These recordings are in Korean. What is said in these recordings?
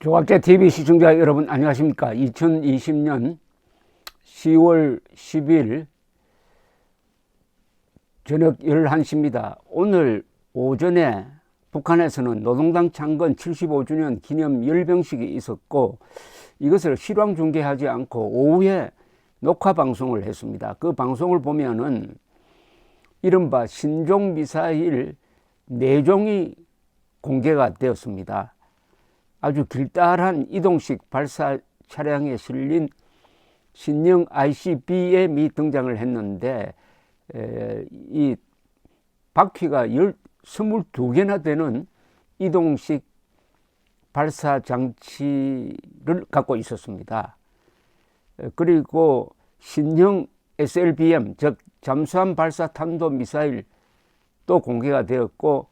조갑제 TV 시청자 여러분 안녕하십니까. 2020년 10월 10일 저녁 11시입니다. 오늘 오전에 북한에서는 노동당 창건 75주년 기념 열병식이 있었고, 이것을 실황 중계하지 않고 오후에 녹화 방송을 했습니다. 그 방송을 보면은 이른바 신종 미사일 4종이 공개가 되었습니다. 아주 길다란 이동식 발사 차량에 실린 신형 ICBM이 등장을 했는데, 이 바퀴가 22개나 되는 이동식 발사 장치를 갖고 있었습니다. 그리고 신형 SLBM, 즉 잠수함 발사 탄도 미사일 또 공개가 되었고,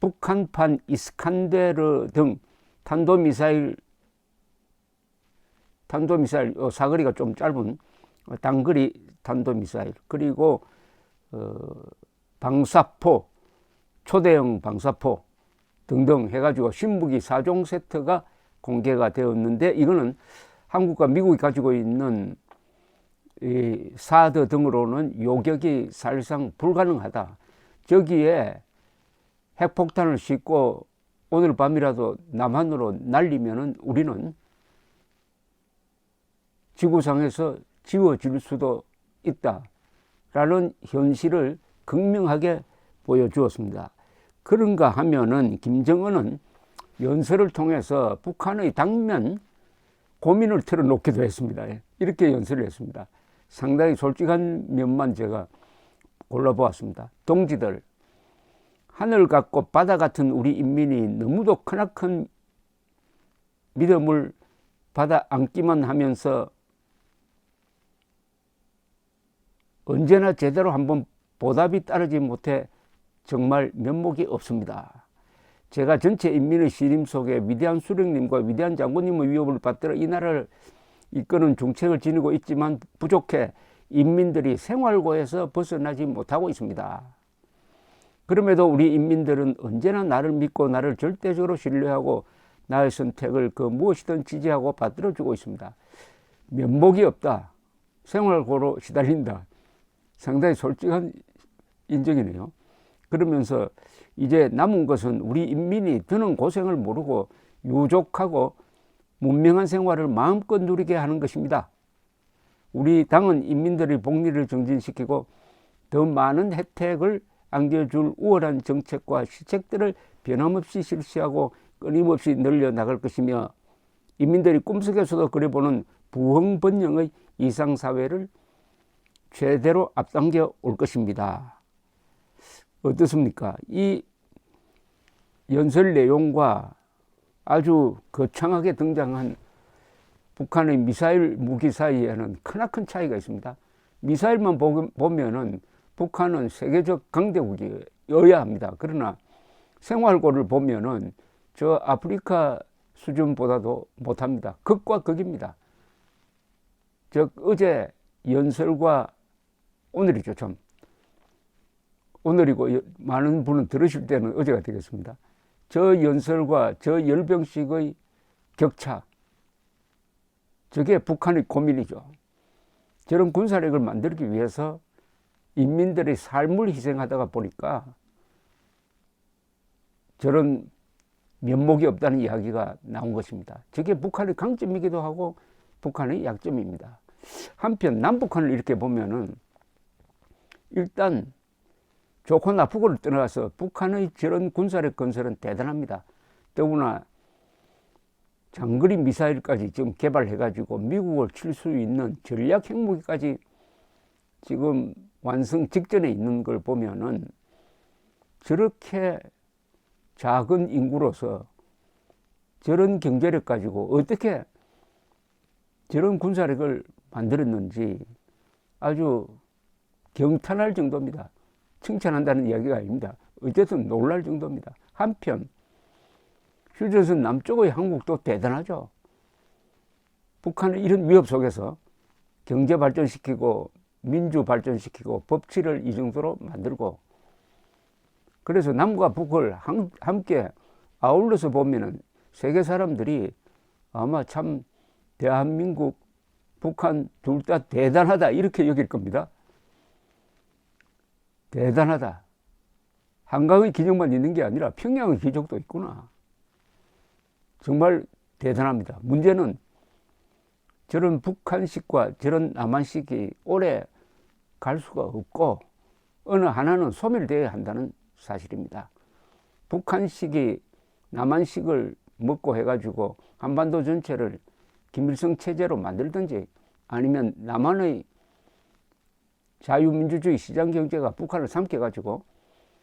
북한판 이스칸데르 등 탄도미사일 사거리가 좀 짧은 단거리 탄도미사일, 그리고 방사포, 초대형 방사포 등등 해가지고 신무기 4종 세트가 공개가 되었는데, 이거는 한국과 미국이 가지고 있는 이 사드 등으로는 요격이 사실상 불가능하다. 저기에 핵폭탄을 싣고 오늘 밤이라도 남한으로 날리면은 우리는 지구상에서 지워질 수도 있다라는 현실을 극명하게 보여주었습니다. 그런가 하면은 김정은은 연설을 통해서 북한의 당면 고민을 털어놓기도 했습니다. 이렇게 연설을 했습니다. 상당히 솔직한 면만 제가 골라보았습니다. 동지들, 하늘 같고 바다 같은 우리 인민이 너무도 크나큰 믿음을 받아 안기만 하면서 언제나 제대로 한번 보답이 따르지 못해 정말 면목이 없습니다. 제가 전체 인민의 시림 속에 위대한 수령님과 위대한 장군님의 위협을 받들어 이 나라를 이끄는 중책을 지니고 있지만 부족해 인민들이 생활고에서 벗어나지 못하고 있습니다. 그럼에도 우리 인민들은 언제나 나를 믿고 나를 절대적으로 신뢰하고 나의 선택을 그 무엇이든 지지하고 받들어주고 있습니다. 면목이 없다, 생활고로 시달린다. 상당히 솔직한 인정이네요. 그러면서 이제 남은 것은 우리 인민이 드는 고생을 모르고 유족하고 문명한 생활을 마음껏 누리게 하는 것입니다. 우리 당은 인민들의 복리를 정진시키고 더 많은 혜택을 안겨줄 우월한 정책과 시책들을 변함없이 실시하고 끊임없이 늘려나갈 것이며, 인민들이 꿈속에서도 그려보는 부흥번영의 이상사회를 최대로 앞당겨 올 것입니다. 어떻습니까? 이 연설 내용과 아주 거창하게 등장한 북한의 미사일 무기 사이에는 크나큰 차이가 있습니다. 미사일만 보면은 북한은 세계적 강대국이어야 합니다. 그러나 생활고를 보면은 저 아프리카 수준보다도 못합니다. 극과 극입니다. 즉 어제 연설과 오늘이죠. 참 오늘이고 많은 분은 들으실 때는 어제가 되겠습니다. 저 연설과 저 열병식의 격차, 저게 북한의 고민이죠. 저런 군사력을 만들기 위해서 인민들의 삶을 희생하다가 보니까 저런 면목이 없다는 이야기가 나온 것입니다. 저게 북한의 강점이기도 하고 북한의 약점입니다. 한편 남북한을 이렇게 보면은 일단 좋고 나쁘고를 떠나서 북한의 저런 군사력 건설은 대단합니다. 더구나 장거리 미사일까지 지금 개발해가지고 미국을 칠 수 있는 전략 핵무기까지 지금 완성 직전에 있는 걸 보면은 저렇게 작은 인구로서 저런 경제력 가지고 어떻게 저런 군사력을 만들었는지 아주 경탄할 정도입니다. 칭찬한다는 이야기가 아닙니다. 어쨌든 놀랄 정도입니다. 한편 휴전선 남쪽의 한국도 대단하죠. 북한은 이런 위협 속에서 경제 발전시키고 민주 발전시키고 법치를 이 정도로 만들고, 그래서 남과 북을 함께 아울러서 보면은 세계 사람들이 아마 참 대한민국, 북한 둘 다 대단하다 이렇게 여길 겁니다. 대단하다. 한강의 기적만 있는 게 아니라 평양의 기적도 있구나. 정말 대단합니다. 문제는 저런 북한식과 저런 남한식이 오래 갈 수가 없고 어느 하나는 소멸되어야 한다는 사실입니다. 북한식이 남한식을 먹고 해가지고 한반도 전체를 김일성 체제로 만들든지 아니면 남한의 자유민주주의 시장경제가 북한을 삼켜가지고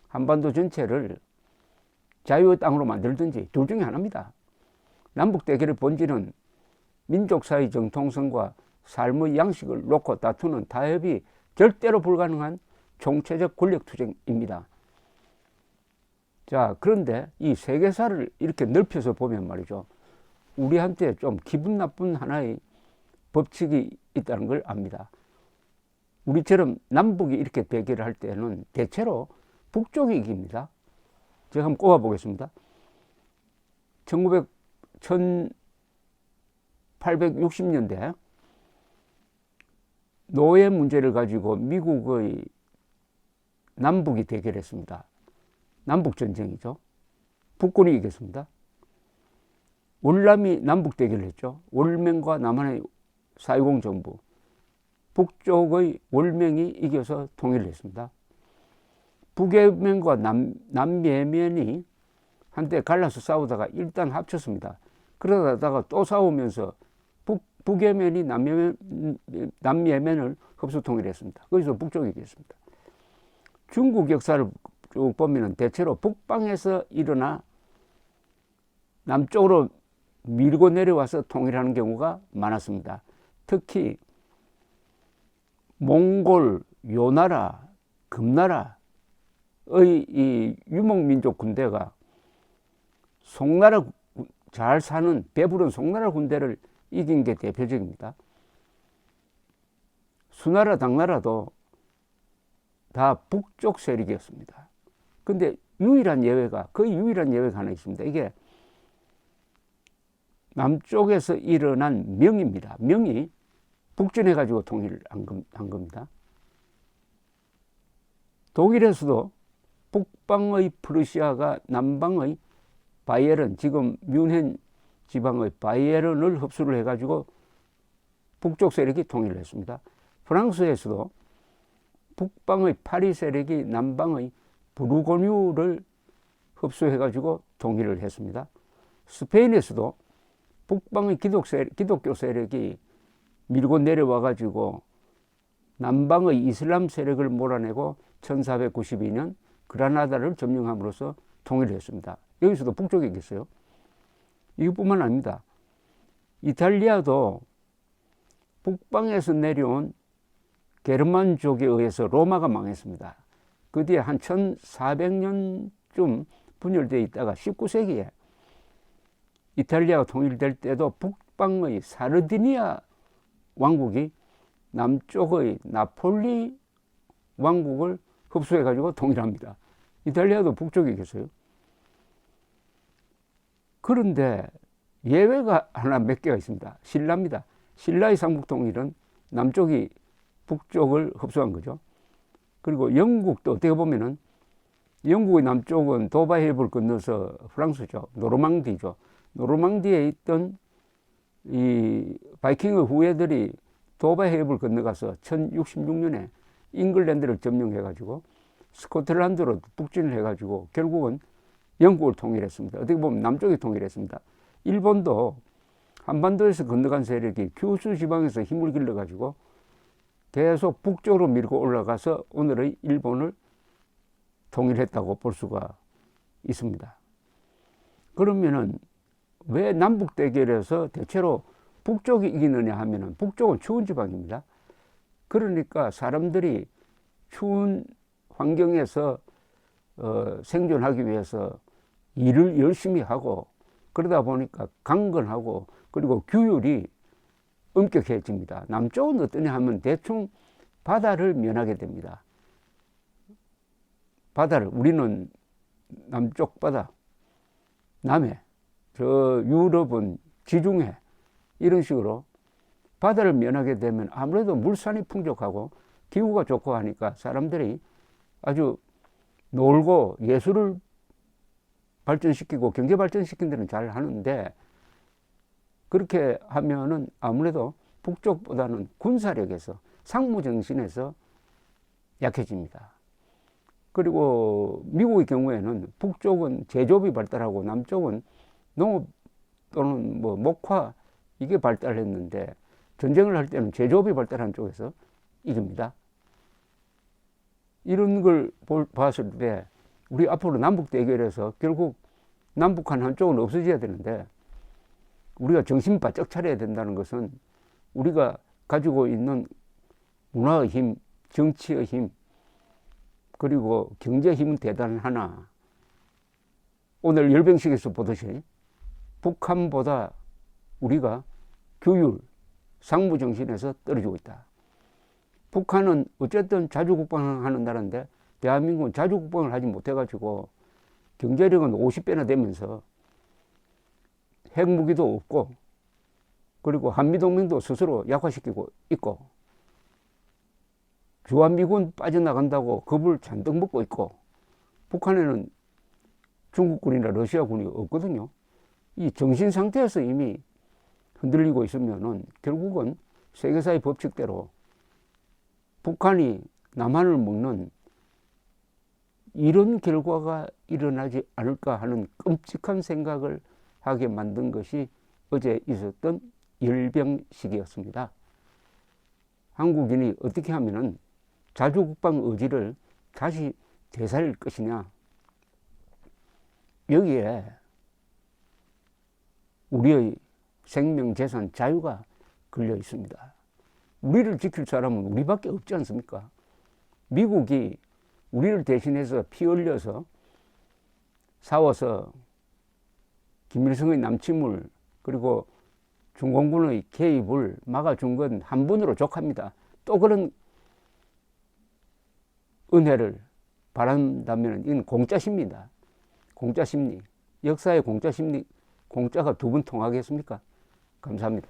한반도 전체를 자유의 땅으로 만들든지 둘 중에 하나입니다. 남북 대결의 본질은 민족 사이 정통성과 삶의 양식을 놓고 다투는 타협이 절대로 불가능한 총체적 권력투쟁입니다. 자, 그런데 이 세계사를 이렇게 넓혀서 보면 말이죠. 우리한테 좀 기분 나쁜 하나의 법칙이 있다는 걸 압니다. 우리처럼 남북이 이렇게 대결을 할 때는 대체로 북쪽이 이깁니다. 제가 한번 꼽아보겠습니다. 1860년대 노예 문제를 가지고 미국의 남북이 대결했습니다. 남북전쟁이죠. 북군이 이겼습니다. 월남이 남북 대결을 했죠. 월맹과 남한의 4.20 정부. 북쪽의 월맹이 이겨서 통일을 했습니다. 북예면과 남예면이 한때 갈라서 싸우다가 일단 합쳤습니다. 그러다가 또 싸우면서 북예면이 남예면을 흡수 통일했습니다. 거기서 북쪽이 이겼습니다. 중국 역사를 쭉 보면 대체로 북방에서 일어나 남쪽으로 밀고 내려와서 통일하는 경우가 많았습니다. 특히 몽골, 요나라, 금나라의 이 유목민족 군대가 송나라 잘 사는 배부른 송나라 군대를 이긴 게 대표적입니다. 수나라, 당나라도 다 북쪽 세력이었습니다. 근데 거의 유일한 예외가 하나 있습니다. 이게 남쪽에서 일어난 명입니다. 명이 북진해가지고 통일을 한 겁니다. 독일에서도 북방의 프루시아가 남방의 바이에른, 지금 뮌헨 지방의 바이에른을 흡수를 해가지고 북쪽 세력이 통일을 했습니다. 프랑스에서도 북방의 파리 세력이 남방의 부르고뉴를 흡수해가지고 통일을 했습니다. 스페인에서도 북방의 기독교 세력이 밀고 내려와가지고 남방의 이슬람 세력을 몰아내고 1492년 그라나다를 점령함으로써 통일을 했습니다. 여기서도 북쪽이 이겼어요. 이것뿐만 아닙니다. 이탈리아도 북방에서 내려온 게르만족에 의해서 로마가 망했습니다. 그 뒤에 한 1400년쯤 분열되어 있다가 19세기에 이탈리아가 통일될 때도 북방의 사르디니아 왕국이 남쪽의 나폴리 왕국을 흡수해가지고 통일합니다. 이탈리아도 북쪽이 이겼어요. 그런데 예외가 하나 몇 개가 있습니다. 신라입니다. 신라의 삼국통일은 남쪽이 북쪽을 흡수한 거죠. 그리고 영국도 어떻게 보면은 영국의 남쪽은 도바 해협을 건너서 프랑스죠. 노르망디죠. 노르망디에 있던 이 바이킹의 후예들이 도바 해협을 건너가서 1066년에 잉글랜드를 점령해가지고 스코틀랜드로 북진을 해가지고 결국은 영국을 통일했습니다. 어떻게 보면 남쪽이 통일했습니다. 일본도 한반도에서 건너간 세력이 규슈 지방에서 힘을 길러가지고 계속 북쪽으로 밀고 올라가서 오늘의 일본을 통일했다고 볼 수가 있습니다. 그러면은 왜 남북 대결에서 대체로 북쪽이 이기느냐 하면은 북쪽은 추운 지방입니다. 그러니까 사람들이 추운 환경에서 생존하기 위해서 일을 열심히 하고 그러다 보니까 강건하고 그리고 규율이 엄격해집니다. 남쪽은 어떠냐 하면 대충 바다를 면하게 됩니다. 바다를 우리는 남쪽 바다 남해 저 유럽은 지중해 이런 식으로 바다를 면하게 되면 아무래도 물산이 풍족하고 기후가 좋고 하니까 사람들이 아주 놀고 예술을 발전시키고 경제 발전시킨 데는 잘 하는데, 그렇게 하면은 아무래도 북쪽보다는 군사력에서 상무정신에서 약해집니다. 그리고 미국의 경우에는 북쪽은 제조업이 발달하고 남쪽은 농업 또는 뭐 목화 이게 발달했는데, 전쟁을 할 때는 제조업이 발달한 쪽에서 이깁니다. 이런 걸 봤을 때 우리 앞으로 남북 대결에서 결국 남북한 한쪽은 없어져야 되는데, 우리가 정신 바짝 차려야 된다는 것은 우리가 가지고 있는 문화의 힘, 정치의 힘, 그리고 경제의 힘은 대단하나 오늘 열병식에서 보듯이 북한보다 우리가 규율, 상무정신에서 떨어지고 있다. 북한은 어쨌든 자주국방하는 나라인데 대한민국은 자주국방을 하지 못해가지고 경제력은 50배나 되면서 핵무기도 없고, 그리고 한미동맹도 스스로 약화시키고 있고, 주한미군 빠져나간다고 겁을 잔뜩 먹고 있고, 북한에는 중국군이나 러시아군이 없거든요. 이 정신 상태에서 이미 흔들리고 있으면은 결국은 세계사의 법칙대로 북한이 남한을 먹는 이런 결과가 일어나지 않을까 하는 끔찍한 생각을 하게 만든 것이 어제 있었던 열병식이었습니다. 한국인이 어떻게 하면은 자주국방 의지를 다시 되살릴 것이냐, 여기에 우리의 생명, 재산, 자유가 걸려 있습니다. 우리를 지킬 사람은 우리밖에 없지 않습니까? 미국이 우리를 대신해서 피 흘려서 싸워서 김일성의 남침을, 그리고 중공군의 개입을 막아준 건 한 번으로 족합니다. 또 그런 은혜를 바란다면 이건 공짜십니다. 공짜심리. 역사의 공짜심리, 공짜가 두 번 통하겠습니까? 감사합니다.